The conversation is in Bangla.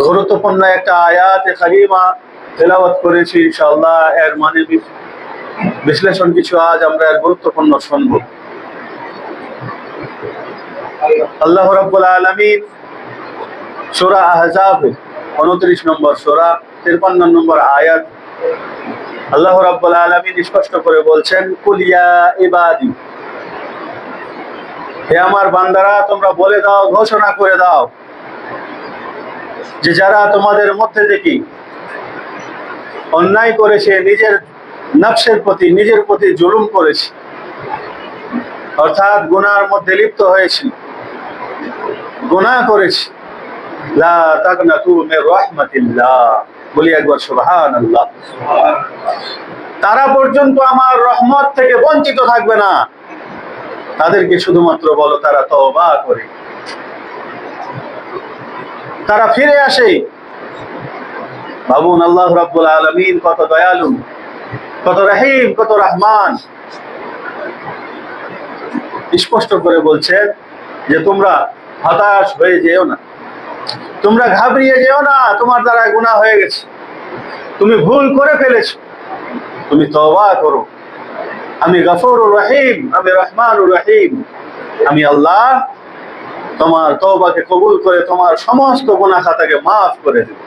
গুরুত্বপূর্ণ একটা আয়াতে কারিমা তেলাওয়াত করেছি, ইনশাআল্লাহ এর মানে বিশ্লেষণ কিছু আজ আমরা এর গুরুত্বপূর্ণ শুনব। আল্লাহ রাব্বুল আলামিন সূরা আহজাব 29 নম্বর সূরা 53 নম্বর আয়াত আল্লাহ রাব্বুল আলামিন স্পষ্ট করে বলছেন, কুল ইয়া ইবাদি, হে আমার বান্দারা, তোমরা বলে দাও, ঘোষণা করে দাও যে যারা তোমাদের মধ্যে থেকে অন্যায় করেছে, নিজের নফসের প্রতি, নিজের প্রতি জুলুম করেছে, অর্থাৎ গুনার মধ্যে লিপ্ত হয়েছে, গুনাহ করেছে, লা তাকনাতু মির রাহমাতিল্লাহ, বলি একবার সুবহানাল্লাহ। তারা পর্যন্ত আমার রহমত থেকে বঞ্চিত থাকবে না। তাদেরকে শুধুমাত্র বলো তারা তওবা করে, তারা ফিরে আসে। ভাবুন, আল্লাহ রাব্বুল আলামিন কত দয়ালু, কত রহিম, কত রহমান। স্পষ্ট করে বলছেন যে তোমরা হতাশ হয়ে যেও না, তোমরা ঘাবড়িয়ে যেও না, তোমার দ্বারা গুনাহ হয়ে গেছে, তুমি ভুল করে ফেলেছো, তুমি তওবা করো। আমি গফুরুর রহিম, আমি রহমানুর রহিম, আমি আল্লাহ তোমার তওবাকে কবুল করে তোমার সমস্ত গুনাহ খাতাকে মাফ করে দেব।